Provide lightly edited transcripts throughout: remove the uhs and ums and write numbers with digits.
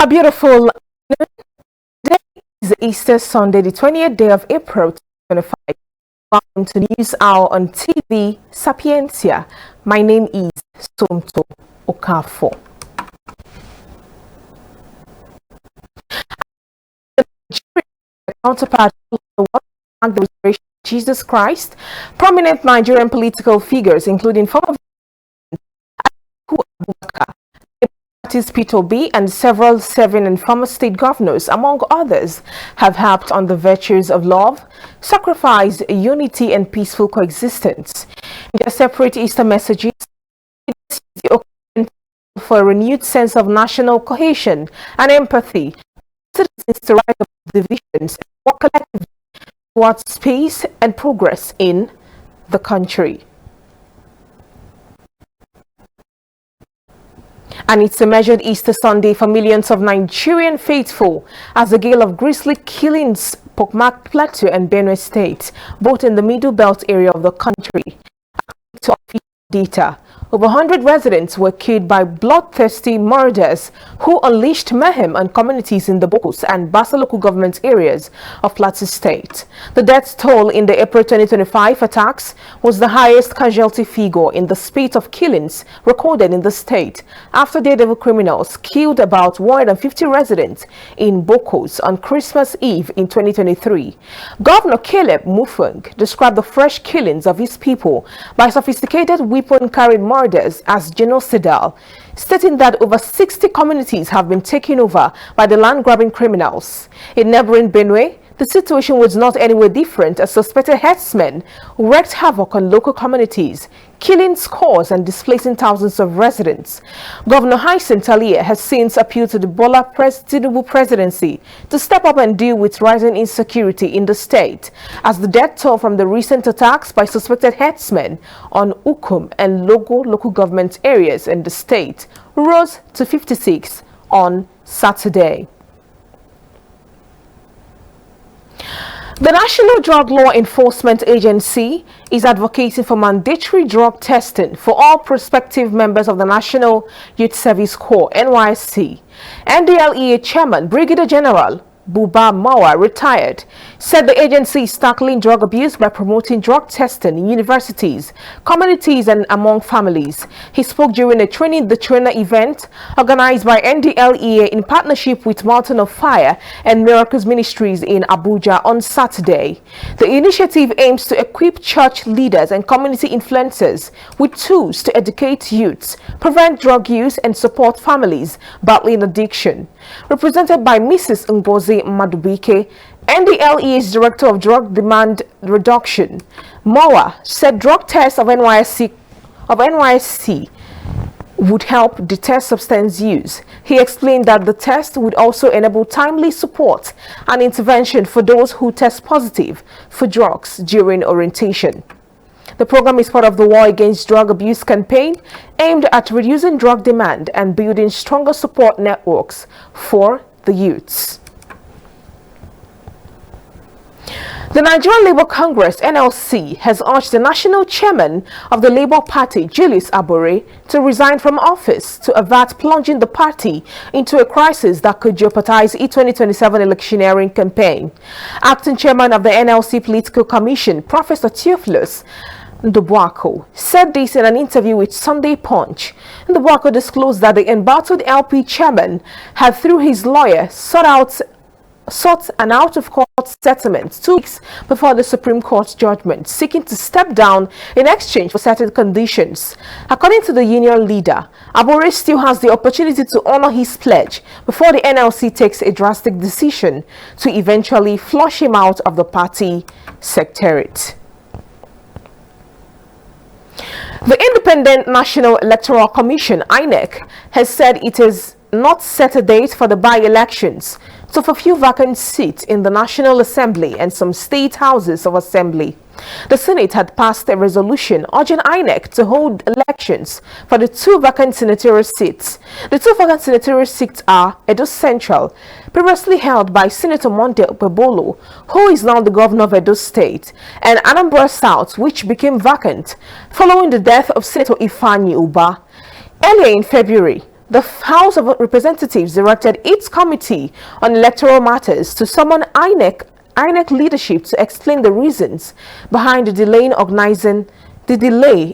A beautiful day is Easter Sunday, the 20th day of April 2025. Welcome to News Hour on TV Sapientia. My name is Somto Okafor. Counterpart of the Restoration of Jesus Christ, prominent Nigerian political figures, including former Peter Obi and several serving and former state governors, among others, have harped on the virtues of love, sacrifice, unity, and peaceful coexistence. In their separate Easter messages, for a renewed sense of national cohesion and empathy, citizens to rise above divisions and work collectively towards peace and progress in the country. And it's a measured Easter Sunday for millions of Nigerian faithful as a gale of grisly killings pockmarked Plateau and Benue State, both in the Middle Belt area of the country. According to official data, over 100 residents were killed by bloodthirsty murderers who unleashed mayhem on communities in the Bokos and Basa local government areas of Plateau State. The death toll in the April 2025 attacks was the highest casualty figure in the spate of killings recorded in the state after daredevil criminals killed about 150 residents in Bokos on Christmas Eve in 2023. Governor Caleb Mufwang described the fresh killings of his people by sophisticated weapon-carried murders as genocidal, stating that over 60 communities have been taken over by the land-grabbing criminals. In neighboring Benue, the situation was not anywhere different as suspected herdsmen wreaked havoc on local communities, killing scores and displacing thousands of residents. Governor Hyacinth Alia has since appealed to the Bola Tinubu presidency to step up and deal with rising insecurity in the state, as the death toll from the recent attacks by suspected herdsmen on Ukum and Logo local government areas in the state rose to 56 on Saturday. The National Drug Law Enforcement Agency is advocating for mandatory drug testing for all prospective members of the National Youth Service Corps (NYSC). NDLEA Chairman Brigadier General Buba Mawa, retired, said the agency is tackling drug abuse by promoting drug testing in universities, communities, and among families. He spoke during a Training the Trainer event organized by NDLEA in partnership with Mountain of Fire and Miracles Ministries in Abuja on Saturday. The initiative aims to equip church leaders and community influencers with tools to educate youths, prevent drug use, and support families battling addiction. Represented by Mrs. Ngozi Madubike, NDLEA's Director of Drug Demand Reduction, Mawa, said drug tests of NYSC would help deter substance use. He explained that the test would also enable timely support and intervention for those who test positive for drugs during orientation. The program is part of the War Against Drug Abuse campaign aimed at reducing drug demand and building stronger support networks for the youths. The Nigerian Labour Congress (NLC) has urged the national chairman of the Labour Party, Julius Abure, to resign from office to avert plunging the party into a crisis that could jeopardize its 2027 electioneering campaign. Acting chairman of the NLC Political Commission, Professor Theophilus Ndubuako, said this in an interview with Sunday Punch. Ndubuako disclosed that the embattled LP chairman had, through his lawyer, sought an out-of-court settlement 2 weeks before the Supreme Court's judgment, seeking to step down in exchange for certain conditions. According to the union leader, Abure still has the opportunity to honor his pledge before the NLC takes a drastic decision to eventually flush him out of the party secretariat. The Independent National Electoral Commission (INEC) has said it has not set a date for the by-elections to fulfill vacant seats in the National Assembly and some state houses of assembly. The Senate had passed a resolution urging INEC to hold elections for the 2 vacant senatorial seats. The 2 vacant senatorial seats are Edo Central, previously held by Senator Monday Okpebholo, who is now the governor of Edo State, and Anambra South, which became vacant following the death of Senator Ifeanyi Ubah. Earlier in February, the House of Representatives directed its Committee on Electoral Matters to summon INEC leadership to explain the reasons behind the delay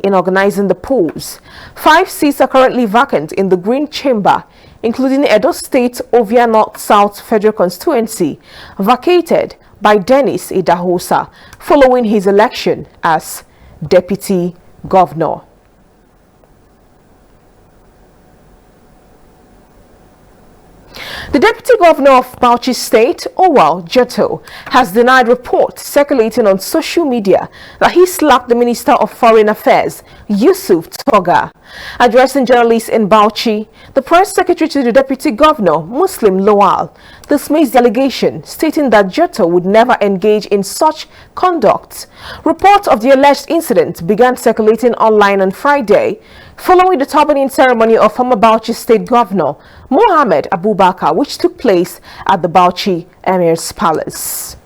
in organizing the polls. 5 seats are currently vacant in the Green Chamber, including Edo State Ovia North South Federal Constituency, vacated by Dennis Idahosa following his election as Deputy Governor. The Deputy Governor of Bauchi State, Owal Jetto, has denied reports circulating on social media that he slapped the Minister of Foreign Affairs, Yusuf Toga. Addressing journalists in Bauchi, the press secretary to the Deputy Governor, Muslim Lawal, dismissed the allegation, stating that Jetto would never engage in such conduct. Reports of the alleged incident began circulating online on Friday, following the turbaning ceremony of former Bauchi State Governor Mohammed Abubakar, which took place at the Bauchi Emir's Palace.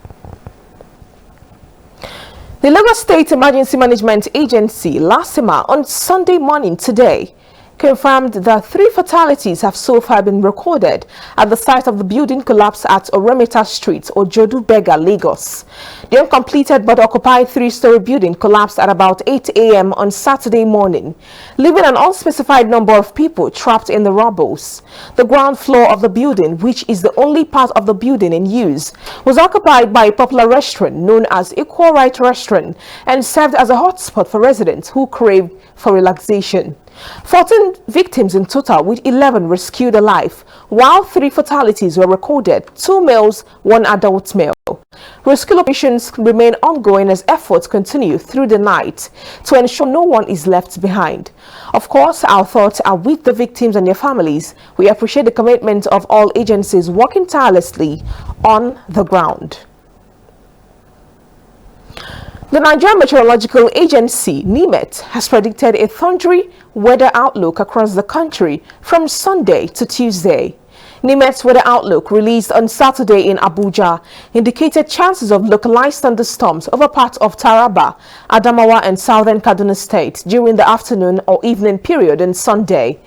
The Lagos State Emergency Management Agency, LASEMA, on Sunday morning today, confirmed that 3 fatalities have so far been recorded at the site of the building collapse at Oremeta Street, Ojodu Bega, Lagos. The uncompleted but occupied 3-story building collapsed at about 8 a.m. on Saturday morning, leaving an unspecified number of people trapped in the rubble. The ground floor of the building, which is the only part of the building in use, was occupied by a popular restaurant known as Equal Right Restaurant and served as a hotspot for residents who craved for relaxation. 14 victims in total, with 11 rescued alive, while 3 fatalities were recorded, 2 males, 1 adult male. Rescue operations remain ongoing as efforts continue through the night to ensure no one is left behind. Of course, our thoughts are with the victims and their families. We appreciate the commitment of all agencies working tirelessly on the ground. The Nigerian Meteorological Agency, NIMET, has predicted a thundery weather outlook across the country from Sunday to Tuesday. NIMET's weather outlook, released on Saturday in Abuja, indicated chances of localized thunderstorms over parts of Taraba, Adamawa and southern Kaduna State during the afternoon or evening period on Sunday.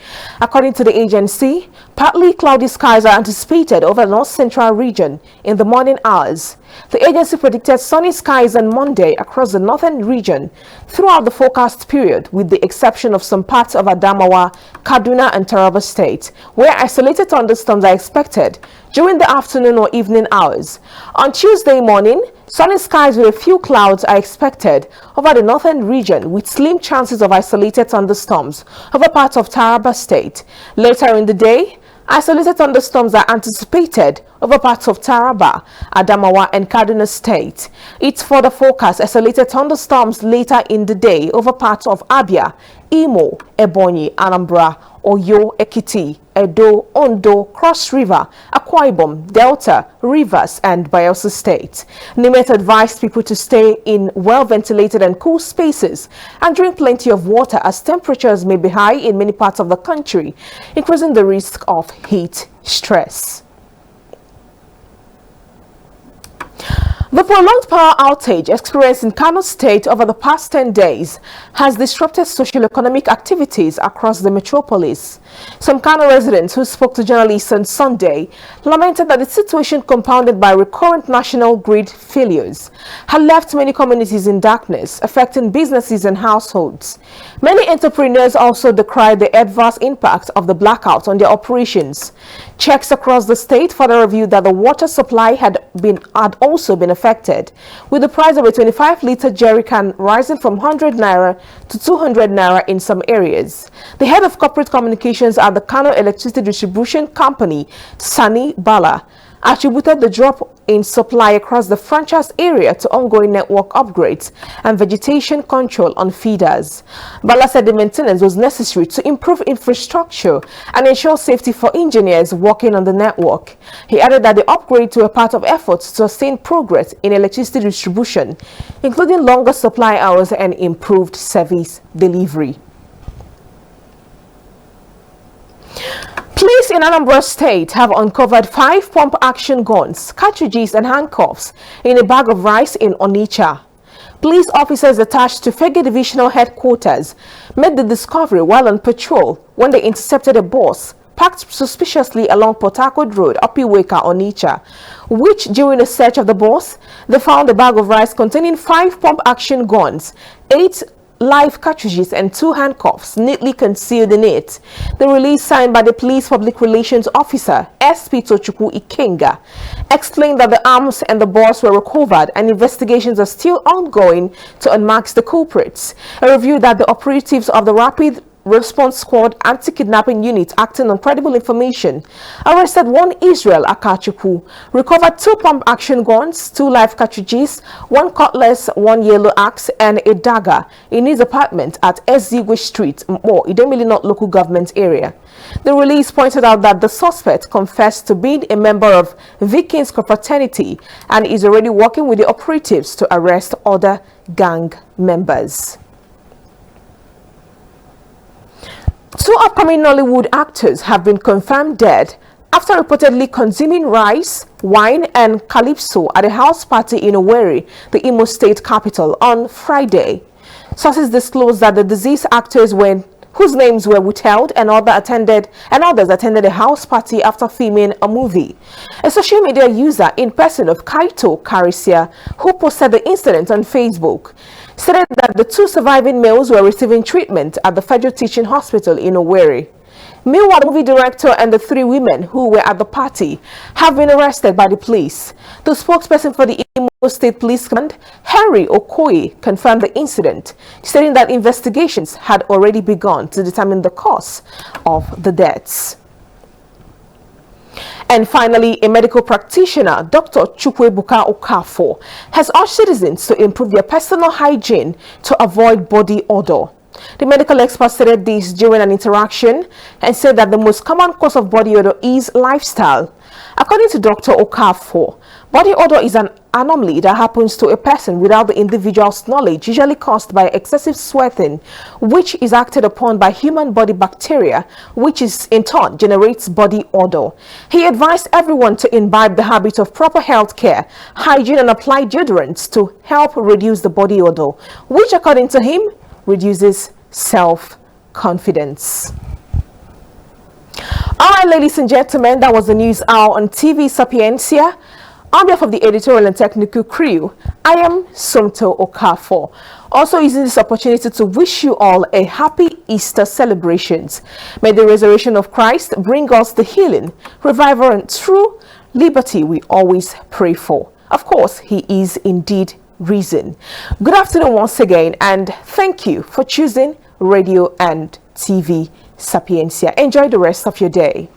According to the agency, partly cloudy skies are anticipated over the north-central region in the morning hours. The agency predicted sunny skies on Monday across the northern region throughout the forecast period, with the exception of some parts of Adamawa, Kaduna and Taraba State, where isolated thunderstorms are expected during the afternoon or evening hours. On Tuesday morning, sunny skies with a few clouds are expected over the northern region, with slim chances of isolated thunderstorms over parts of Taraba State. Later in the day, isolated thunderstorms are anticipated over parts of Taraba, Adamawa and Kaduna State. It's for the forecast isolated thunderstorms later in the day over parts of Abia, Imo, Ebonyi, Anambra, Oyo, Ekiti, Edo, Ondo, Cross River, Akwa Ibom, Delta, Rivers and Bayelsa State. NIMET advised people to stay in well-ventilated and cool spaces and drink plenty of water, as temperatures may be high in many parts of the country, increasing the risk of heat stress. The prolonged power outage experienced in Kano State over the past 10 days has disrupted socio-economic activities across the metropolis. Some Kano residents who spoke to journalists on Sunday lamented that the situation, compounded by recurrent national grid failures, had left many communities in darkness, affecting businesses and households. Many entrepreneurs also decried the adverse impact of the blackout on their operations. Checks across the state further revealed that the water supply had also been affected, with the price of a 25-liter jerry can rising from 100 naira to 200 naira in some areas. The head of corporate communications at the Kano Electricity Distribution Company, Sani Bala, attributed the drop in supply across the franchise area to ongoing network upgrades and vegetation control on feeders. Bala said the maintenance was necessary to improve infrastructure and ensure safety for engineers working on the network. He added that the upgrades were part of efforts to sustain progress in electricity distribution, including longer supply hours and improved service delivery. Police in Anambra State have uncovered 5 pump-action guns, cartridges and handcuffs in a bag of rice in Onitsha. Police officers attached to Fege Divisional Headquarters made the discovery while on patrol when they intercepted a bus parked suspiciously along Port Harcourt Road, Opiweka, Onitsha, which during a search of the bus, they found a bag of rice containing 5 pump-action guns, 8 live cartridges and 2 handcuffs neatly concealed in it. The release signed by the police public relations officer, SP Tochukwu Ikenga, explained that the arms and the bus were recovered and investigations are still ongoing to unmask the culprits. A review that the operatives of the Rapid Response Squad anti-kidnapping unit acting on credible information arrested 1 Israel Akachukwu, recovered 2 pump-action guns, 2 live cartridges, 1 cutlass, 1 yellow axe, and a dagger in his apartment at Ezigwe Street, or Idemili North local government area. The release pointed out that the suspect confessed to being a member of Vikings confraternity and is already working with the operatives to arrest other gang members. 2 upcoming Nollywood actors have been confirmed dead after reportedly consuming rice, wine, and calypso at a house party in Owerri, the Imo State capital, on Friday. Sources disclosed that the deceased actors whose names were withheld and others attended a house party after filming a movie. A social media user in person of Kaito Karisia, who posted the incident on Facebook, stated that the 2 surviving males were receiving treatment at the Federal Teaching Hospital in Owerri. Meanwhile, the movie director and the 3 women who were at the party have been arrested by the police. The spokesperson for the Imo State Police Command, Henry Okoye, confirmed the incident, stating that investigations had already begun to determine the cause of the deaths. And finally, a medical practitioner, Dr. Chukwuebuka Okafor, has urged citizens to improve their personal hygiene to avoid body odor. The medical expert stated this during an interaction and said that the most common cause of body odor is lifestyle. According to Dr. Okafor, body odor is an anomaly that happens to a person without the individual's knowledge, usually caused by excessive sweating, which is acted upon by human body bacteria, which is in turn generates body odor. He advised everyone to imbibe the habit of proper health care, hygiene, and apply deodorants to help reduce the body odor, which according to him reduces self-confidence. All right, ladies and gentlemen, that was the news hour on TV Sapiencia. On behalf of the editorial and technical crew, I am Somto Okafor. Also using this opportunity to wish you all a happy Easter celebrations. May the resurrection of Christ bring us the healing, revival, and true liberty we always pray for. Of course, he is indeed risen. Good afternoon once again, and thank you for choosing Radio and TV Sapiencia. Enjoy the rest of your day.